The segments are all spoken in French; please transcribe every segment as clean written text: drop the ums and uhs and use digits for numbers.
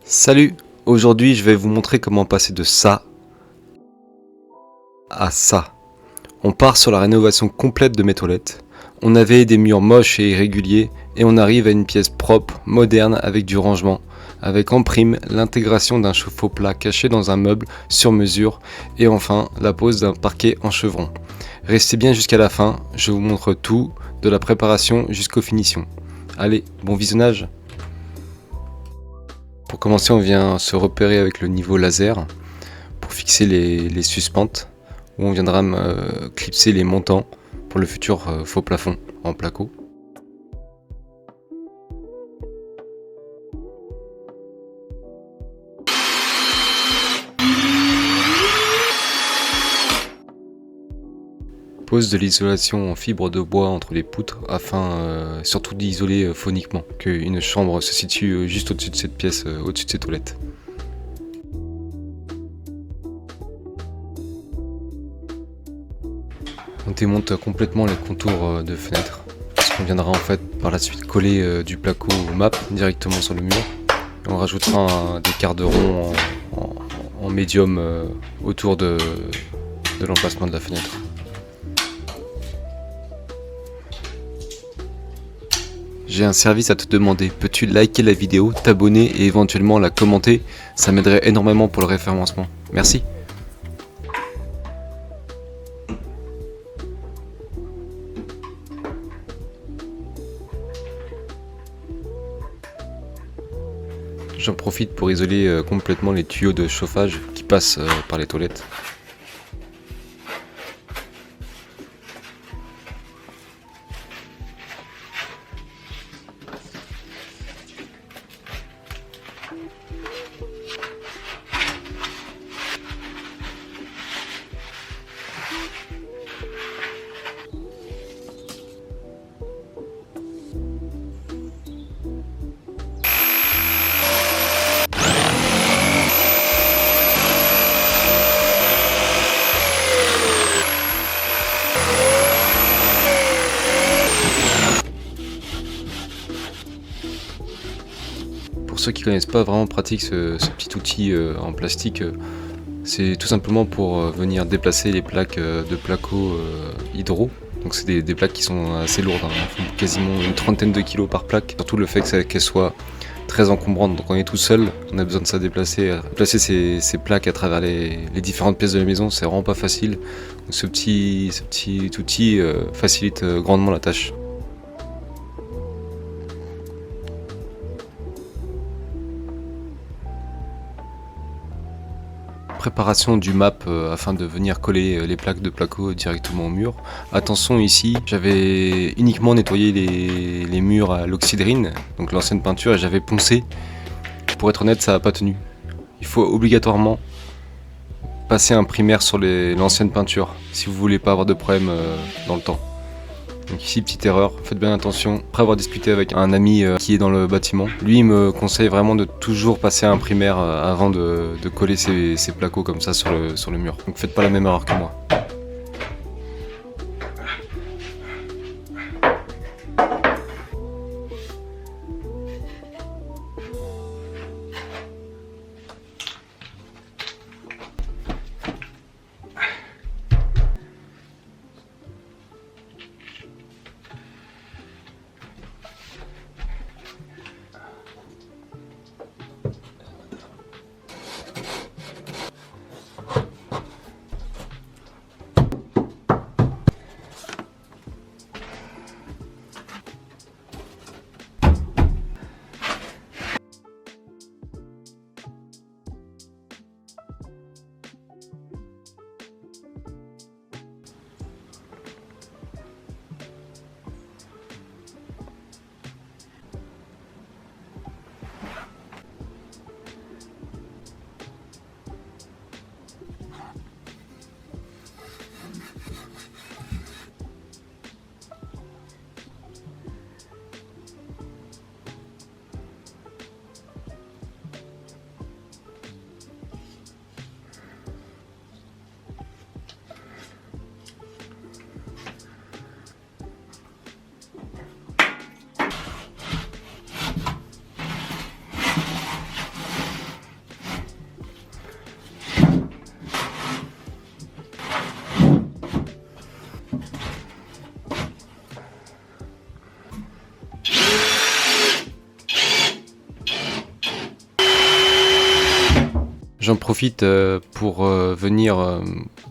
Salut, aujourd'hui je vais vous montrer comment passer de ça à ça. On part sur la rénovation complète de mes toilettes. On avait des murs moches et irréguliers et on arrive à une pièce propre, moderne avec du rangement, avec en prime l'intégration d'un chauffe-eau plat caché dans un meuble sur mesure et enfin la pose d'un parquet en chevron. Restez bien jusqu'à la fin, je vous montre tout, de la préparation jusqu'aux finitions. Allez, bon visionnage. Pour commencer, on vient se repérer avec le niveau laser pour fixer les suspentes, où on viendra clipser les montants pour le futur faux plafond en placo. Pose de l'isolation en fibre de bois entre les poutres afin surtout d'isoler phoniquement, qu'une chambre se situe juste au-dessus de cette pièce, au-dessus de ces toilettes. On démonte complètement les contours de fenêtres, parce qu'on viendra en fait par la suite coller du placo au map directement sur le mur. Et on rajoutera des quarts de rond en médium autour de l'emplacement de la fenêtre. J'ai un service à te demander, peux-tu liker la vidéo, t'abonner et éventuellement la commenter? Ça m'aiderait énormément pour le référencement. Merci. J'en profite pour isoler complètement les tuyaux de chauffage qui passent par les toilettes. Pour ceux qui connaissent pas vraiment pratique ce petit outil en plastique, c'est tout simplement pour venir déplacer les plaques de placo hydro. Donc c'est des plaques qui sont assez lourdes, hein. Elles font quasiment une trentaine de kilos par plaque. Surtout le fait qu'elles soient très encombrante. Donc on est tout seul, on a besoin de ça déplacer. Placer ces plaques à travers les différentes pièces de la maison, c'est vraiment pas facile. Donc ce petit outil facilite grandement la tâche. Préparation du map afin de venir coller les plaques de placo directement au mur. Attention ici, j'avais uniquement nettoyé les murs à l'oxydrine, donc l'ancienne peinture, et j'avais poncé. Pour être honnête, ça n'a pas tenu. Il faut obligatoirement passer un primaire sur l'ancienne peinture si vous voulez pas avoir de problème dans le temps. Donc ici, petite erreur, faites bien attention. Après avoir discuté avec un ami qui est dans le bâtiment, lui il me conseille vraiment de toujours passer un primaire avant de coller ces placos comme ça sur le mur. Donc faites pas la même erreur que moi. J'en profite pour venir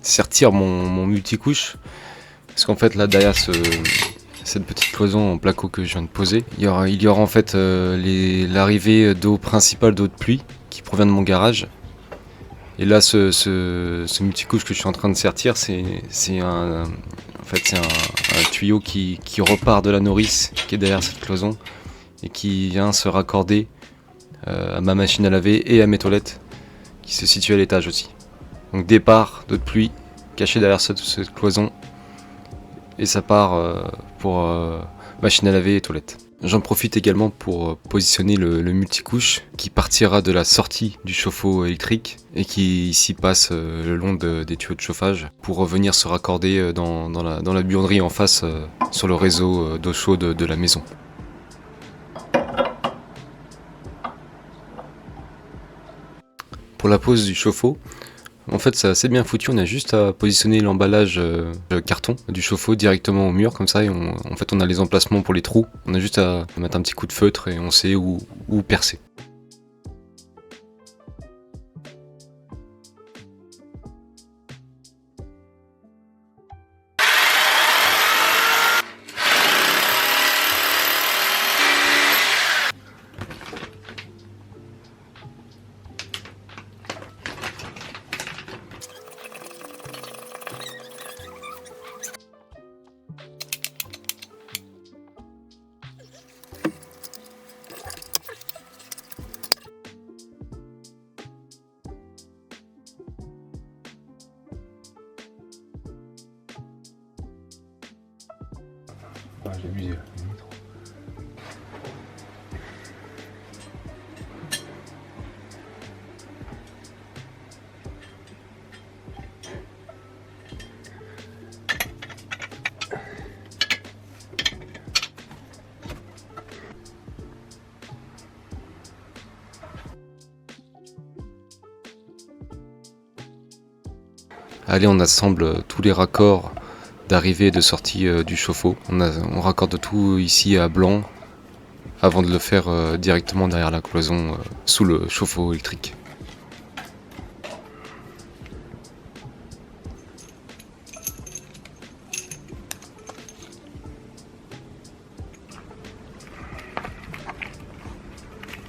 sertir mon multicouche. Parce qu'en fait là derrière cette petite cloison en placo que je viens de poser, il y aura en fait l'arrivée d'eau principale, d'eau de pluie, qui provient de mon garage. Et là ce multicouche que je suis en train de sertir, c'est un tuyau qui repart de la nourrice qui est derrière cette cloison et qui vient se raccorder à ma machine à laver et à mes toilettes qui se situent à l'étage aussi. Donc départ d'eau de pluie caché derrière cette cloison et ça part pour machine à laver et toilettes. J'en profite également pour positionner le multicouche qui partira de la sortie du chauffe-eau électrique et qui ici passe le long des tuyaux de chauffage pour venir se raccorder dans la buanderie en face sur le réseau d'eau chaude de la maison. Pour la pose du chauffe-eau, en fait c'est assez bien foutu, on a juste à positionner l'emballage carton du chauffe-eau directement au mur comme ça et on a les emplacements pour les trous, on a juste à mettre un petit coup de feutre et on sait où percer. J'ai abusé là. Allez, on assemble tous les raccords d'arrivée et de sortie du chauffe-eau. On raccorde tout ici à blanc avant de le faire directement derrière la cloison sous le chauffe-eau électrique.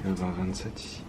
Le 20-27 ici.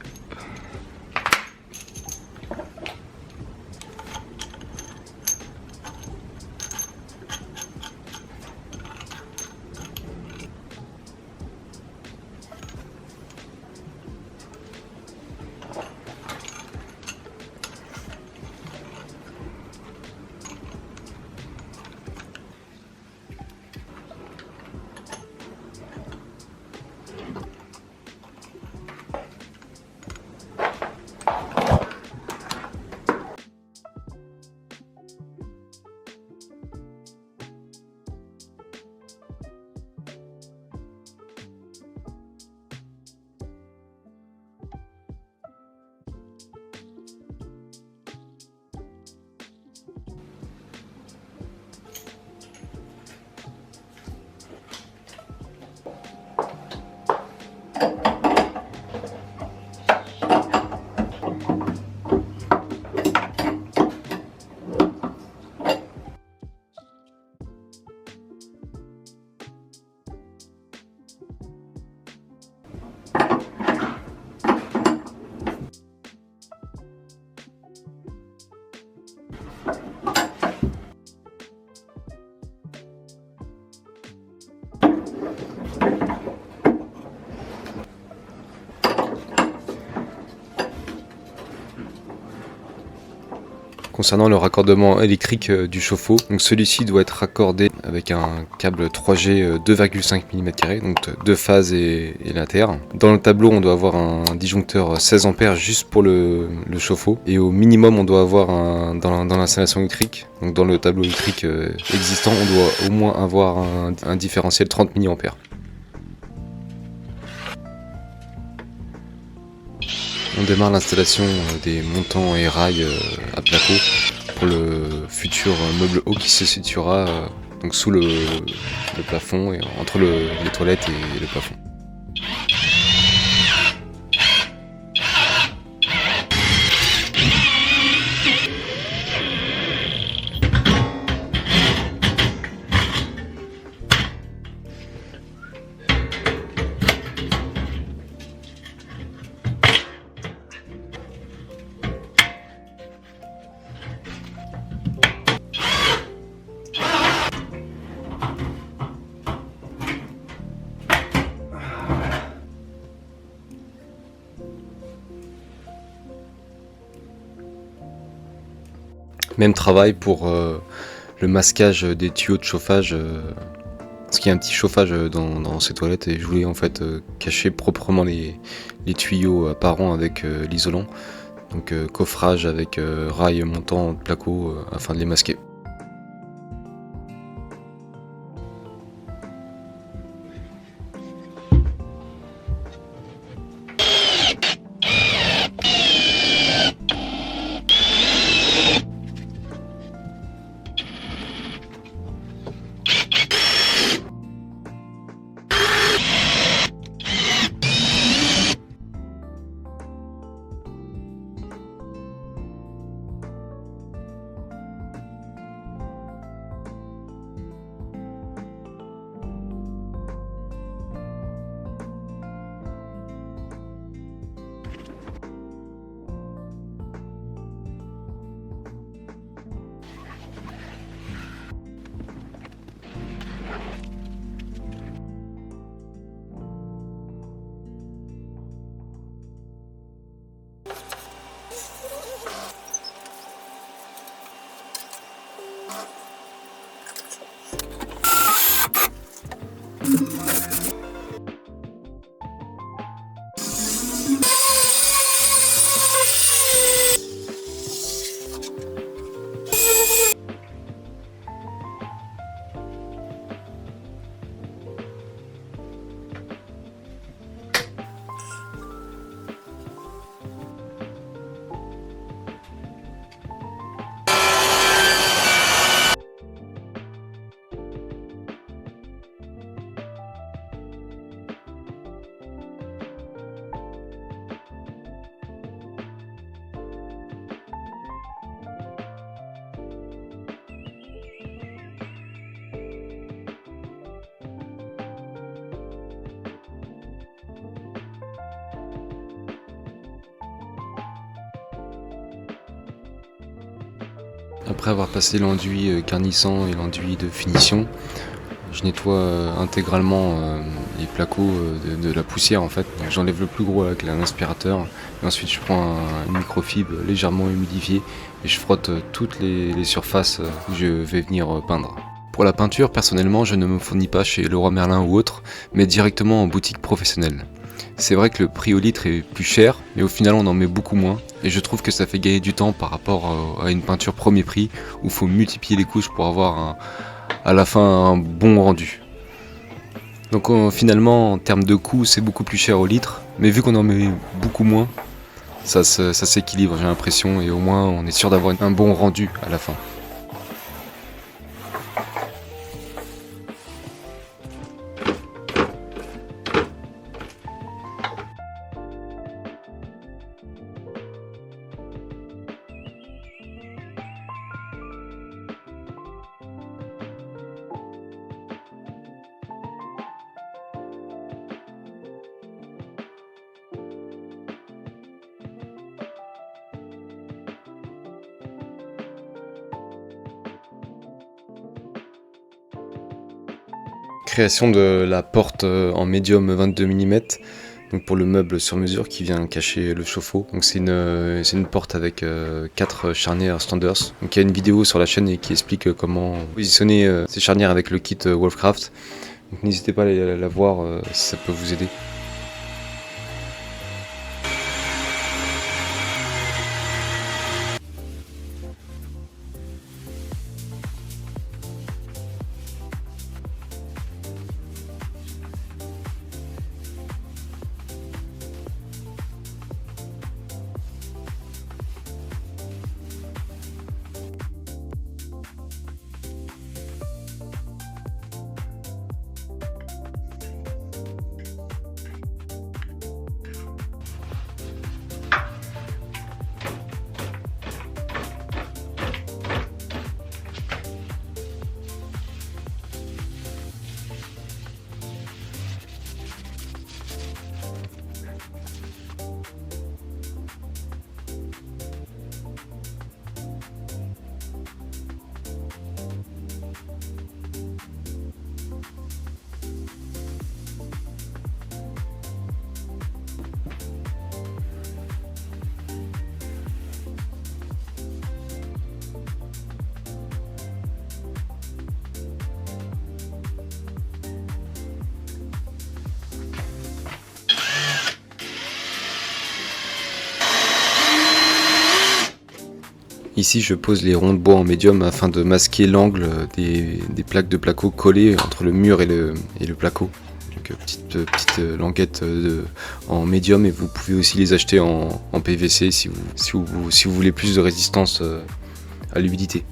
Concernant le raccordement électrique du chauffe-eau, donc celui-ci doit être raccordé avec un câble 3G 2,5 mm, donc 2 phases et l'inter. Dans le tableau, on doit avoir un disjoncteur 16 A juste pour le chauffe-eau. Et au minimum, on doit avoir dans l'installation électrique, donc dans le tableau électrique existant, on doit au moins avoir un différentiel 30 mA. On démarre l'installation des montants et rails à placo pour le futur meuble haut qui se situera donc sous le plafond et entre les toilettes et le plafond. Même travail pour le masquage des tuyaux de chauffage, parce qu'il y a un petit chauffage dans ces toilettes et je voulais en fait cacher proprement les tuyaux apparents avec l'isolant. Donc coffrage avec rail montant de placo afin de les masquer. Après avoir passé l'enduit garnissant et l'enduit de finition, je nettoie intégralement les placos de la poussière en fait. Donc, j'enlève le plus gros avec un aspirateur et ensuite je prends une microfibre légèrement humidifiée et je frotte toutes les surfaces où je vais venir peindre. Pour la peinture, personnellement, je ne me fournis pas chez Leroy Merlin ou autre, mais directement en boutique professionnelle. C'est vrai que le prix au litre est plus cher, mais au final on en met beaucoup moins, et je trouve que ça fait gagner du temps par rapport à une peinture premier prix, où il faut multiplier les couches pour avoir à la fin un bon rendu. Donc finalement, en termes de coût, c'est beaucoup plus cher au litre, mais vu qu'on en met beaucoup moins, ça s'équilibre, j'ai l'impression, et au moins on est sûr d'avoir un bon rendu à la fin. Création de la porte en médium 22 mm, donc pour le meuble sur mesure qui vient cacher le chauffe-eau. Donc c'est une porte avec 4 charnières Standers. Donc il y a une vidéo sur la chaîne qui explique comment positionner ces charnières avec le kit Wolfcraft. Donc n'hésitez pas à la voir si ça peut vous aider. Ici, je pose les ronds de bois en médium afin de masquer l'angle des plaques de placo collées entre le mur et le placo. Donc petite languette en médium, et vous pouvez aussi les acheter en PVC si vous voulez plus de résistance à l'humidité.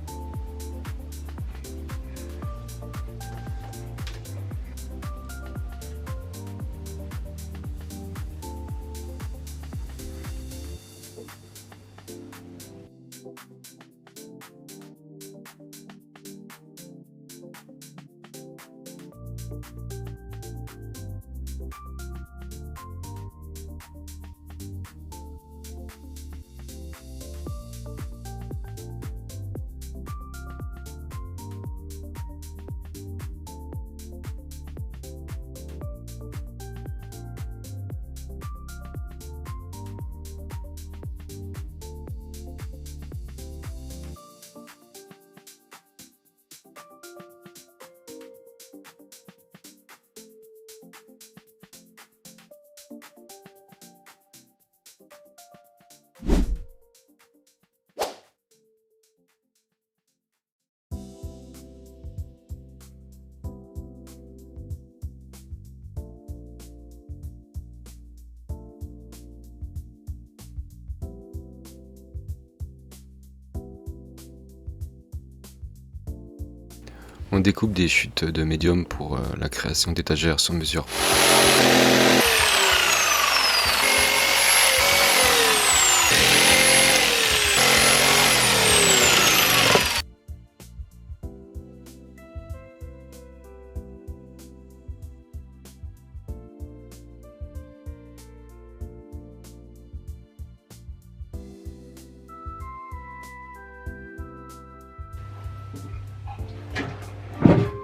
On découpe des chutes de médium pour la création d'étagères sur mesure.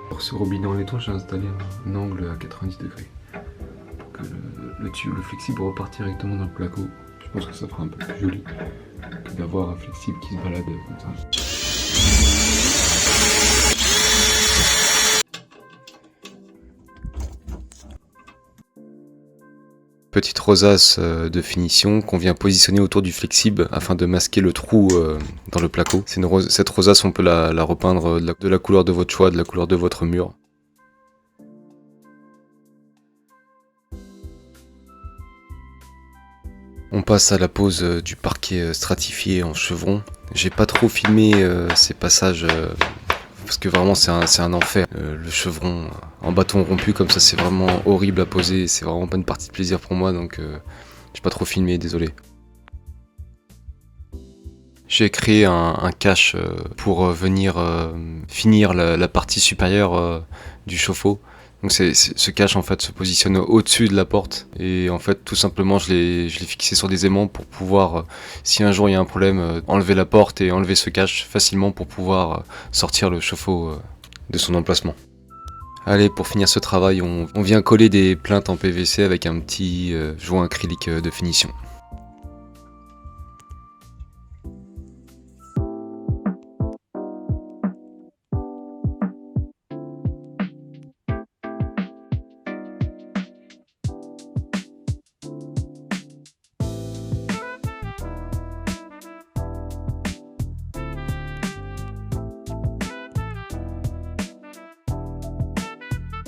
Pour ce robinet en laiton, j'ai installé un angle à 90 degrés pour que le tube, le flexible, reparte directement dans le placo. Je pense que ça fera un peu plus joli que d'avoir un flexible qui se balade comme ça. Petite rosace de finition qu'on vient positionner autour du flexible afin de masquer le trou dans le placo. Cette rosace, on peut la repeindre de la couleur de votre choix, de la couleur de votre mur. On passe à la pose du parquet stratifié en chevron. J'ai pas trop filmé ces passages parce que vraiment c'est un enfer. Le chevron en bâton rompu comme ça, c'est vraiment horrible à poser, c'est vraiment pas une partie de plaisir pour moi, donc j'ai pas trop filmé, désolé. J'ai créé un cache pour venir finir la partie supérieure du chauffe-eau. Donc ce cache en fait se positionne au-dessus de la porte, et en fait tout simplement je l'ai fixé sur des aimants pour pouvoir, si un jour il y a un problème, enlever la porte et enlever ce cache facilement pour pouvoir sortir le chauffe-eau de son emplacement. Allez, pour finir ce travail, on vient coller des plinthes en PVC avec un petit joint acrylique de finition.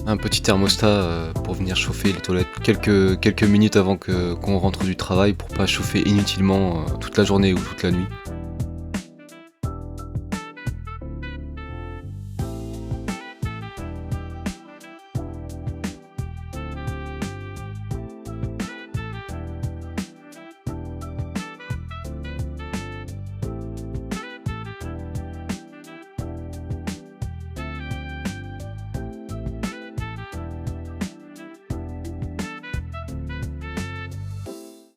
Un petit thermostat pour venir chauffer les toilettes quelques minutes avant qu'on rentre du travail, pour pas chauffer inutilement toute la journée ou toute la nuit.